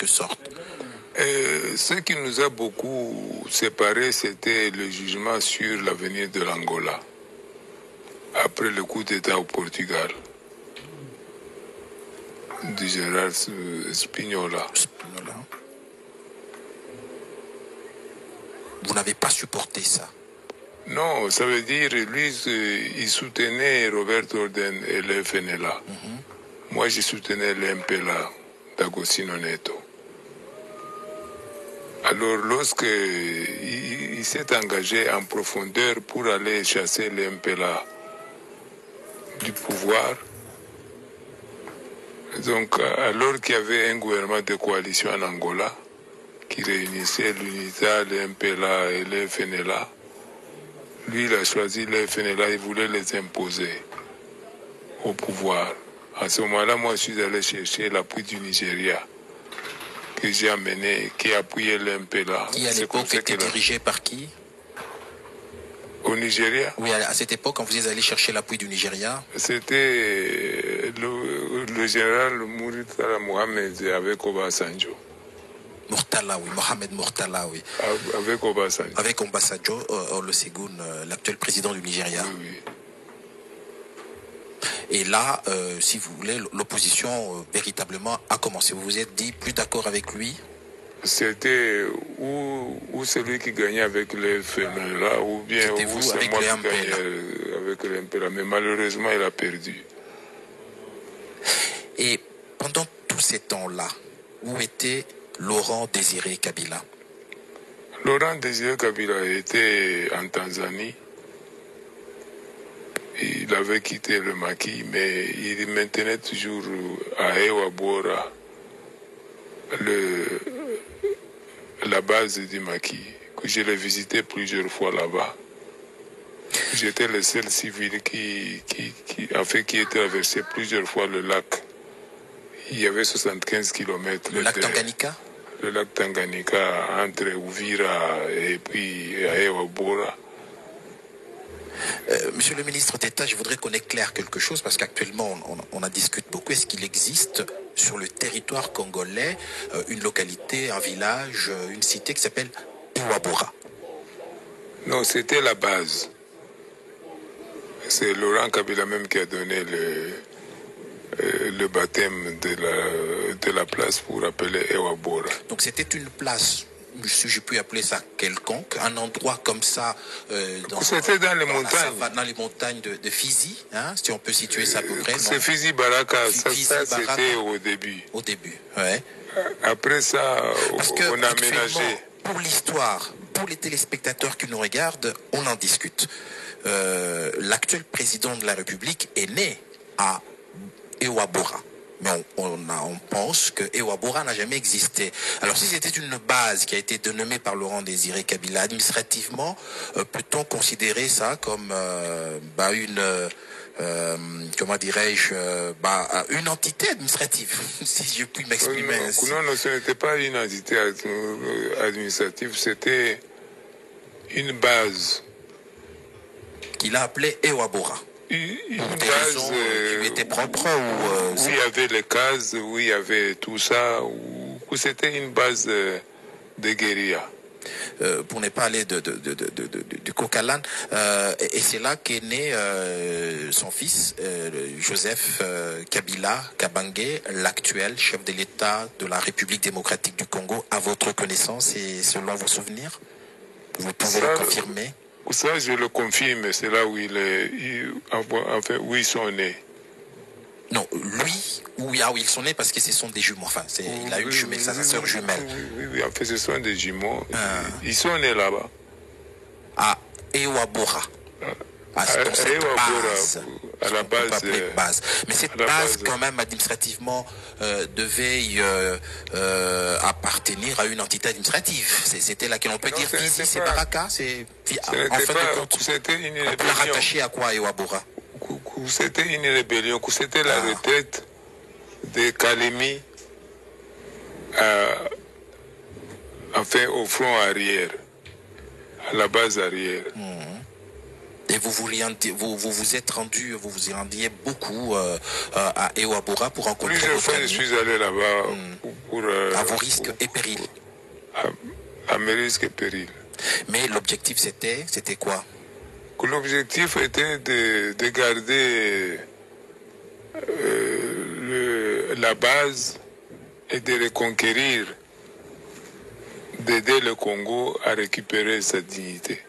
quelque sorte. Ce qui nous a beaucoup séparés, c'était le jugement sur l'avenir de l'Angola, après le coup d'État au Portugal, du général Spignola. Vous n'avez pas supporté ça? Non, ça veut dire, lui, il soutenait Roberto Orden et le FNLA. Moi, je soutenais l'MPLA d'Agostino Neto. Alors, lorsque il s'est engagé en profondeur pour aller chasser l'MPLA du pouvoir, donc, alors qu'il y avait un gouvernement de coalition en Angola, qui réunissait l'UNITA, le MPLA et le FNLA, lui, il a choisi le FNLA, il voulait les imposer au pouvoir. À ce moment-là, moi, je suis allé chercher l'appui du Nigeria, que j'ai amené, qui appuyait le MPLA. Qui, à l'époque, était dirigé par qui? Au Nigeria? Oui, à cette époque, quand vous êtes allé chercher l'appui du Nigeria? C'était le général Murtala Mohamed avec Obasanjo. Murtala, oui, Mohamed Murtala, oui. Avec Obasanjo. Avec Obasanjo, Olusegun, l'actuel président du Nigeria. Oui, oui. Et là, si vous voulez, l'opposition véritablement a commencé. Vous vous êtes dit plus d'accord avec lui? C'était ou celui qui gagnait avec le FNLA, ou bien vous c'est avec moi le qui MPLA. gagnais avec le MPLA. Mais malheureusement, il a perdu. Et pendant tous ces temps-là, où était Laurent Désiré Kabila? Laurent Désiré Kabila était en Tanzanie. Il avait quitté le maquis, mais il maintenait toujours à Ewabora la base du maquis, que je l'ai visité plusieurs fois là-bas. J'étais le seul civil qui était traversé plusieurs fois le lac. Il y avait 75 km. Le lac Tanganyika? Le lac Tanganyika entre Uvira et puis Ewabora. Monsieur le ministre d'État, je voudrais qu'on éclaire quelque chose parce qu'actuellement on en discute beaucoup. Est-ce qu'il existe sur le territoire congolais une localité, un village, une cité qui s'appelle Ewabora? Non, c'était la base. C'est Laurent Kabila même qui a donné le baptême de la place pour appeler Ewabora. Donc c'était une place, si je puis appeler ça quelconque, un endroit comme ça c'était dans les montagnes. Dans les montagnes de Fizi, hein, si on peut situer ça à peu près. C'est Fizi Baraka, ça c'était au début. Au début, ouais. Après ça, on a aménagé. Pour l'histoire, pour les téléspectateurs qui nous regardent, on en discute. L'actuel président de la République est né à Ewabora. Mais on pense que Ewabora n'a jamais existé. Alors si c'était une base qui a été dénommée par Laurent Désiré Kabila, administrativement, peut-on considérer ça comme comment dirais-je, une entité administrative, si je puis m'exprimer ainsi? Non, ce n'était pas une entité administrative, c'était une base. Qu'il a appelé Ewabora. Une base qui lui était propre ou où il y avait les cases, où il y avait tout ça, où c'était une base de guérilla. Pour ne pas aller du Cocalan, et c'est là qu'est né son fils, Joseph Kabila Kabange, l'actuel chef de l'État de la République démocratique du Congo, à votre connaissance et selon vos souvenirs? Vous pouvez le confirmer? Ça, je le confirme, c'est là où où ils sont nés. Non, lui, où ils sont nés parce que ce sont des jumeaux. Enfin, il a une jumelle, sa sœur jumelle. Oui, en fait, ce sont des jumeaux. Ils sont nés là-bas. À Ewabora. À la base. Mais cette base, quand même, administrativement, devait appartenir à une entité administrative. C'était laquelle on peut dire Fizi, c'est Baraka, c'est en fin de compte. C'était une rébellion. On l'a rattaché à quoi, Ewabora? C'était une rébellion, c'était la retraite de Kalemi au front arrière, à la base arrière. Et vous vous êtes rendu, vous vous y rendiez beaucoup à Ewabora pour rencontrer plusieurs votre fois ami. je suis allé là-bas pour À vos risques et périls. À mes risques et périls. Mais l'objectif c'était quoi? L'objectif était de garder la base et de reconquérir, d'aider le Congo à récupérer sa dignité.